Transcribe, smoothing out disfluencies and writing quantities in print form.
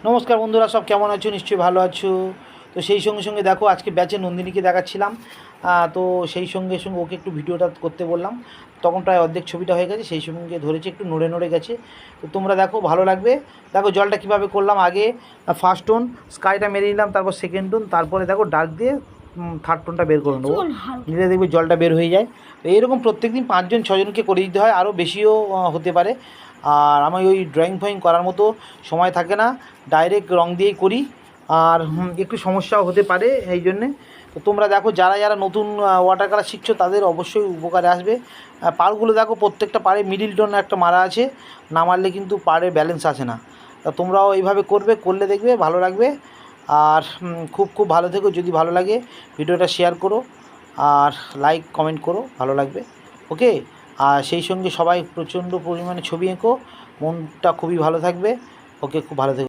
নমস্কার বন্ধুরা, সব কেমন আছো? নিশ্চয়ই ভালো আছো। তো সেই সঙ্গে সঙ্গে দেখো, আজকে ব্যাচে নন্দিনীকে দেখাচ্ছিলাম। তো সেই সঙ্গে সঙ্গে ওকে একটু ভিডিওটা করতে বললাম। তখন প্রায় অর্ধেক ছবিটা হয়ে গেছে, সেই সঙ্গে ধরেছে, একটু নড়ে নড়ে গেছে। তো তোমরা দেখো, ভালো লাগবে। দেখো জলটা কীভাবে করলাম। আগে ফার্স্ট টোন স্কাইটা মেরে নিলাম, তারপর সেকেন্ড টোন, তারপরে দেখো ডার্ক দিয়ে থার্ড টোনটা বের করে নেবো, নিলে দেখবে জলটা বের হয়ে যায়। তো এইরকম প্রত্যেক দিন 5জন 6জনকে করে দিতে হয়, আরও বেশিও হতে পারে। আর আমি ওই ড্রয়িং ফয়িং করার মতো সময় থাকে না, ডাইরেক্ট রং দিয়েই করি। আর একটু সমস্যাও হতে পারে এই জন্যে। তো তোমরা দেখো, যারা যারা নতুন ওয়াটার কালার শিখছো তাদের অবশ্যই উপকারে আসবে। পাড়গুলো দেখো, প্রত্যেকটা পাড়ে মিডিল টোন একটা মারা আছে, না মারলে কিন্তু পাড়ের ব্যালেন্স আসে না। তা তোমরাও এইভাবে করবে, করলে দেখবে ভালো লাগবে। আর খুব খুব ভালো থেকো। যদি ভালো লাগে ভিডিওটা শেয়ার করো, আর লাইক কমেন্ট করো, ভালো লাগবে। ওকে। আর সেই সঙ্গে সবাই প্রচণ্ড পরিমাণে ছবি এঁকো, মনটা খুবই ভালো থাকবে। ওকে, খুব ভালো থেকো।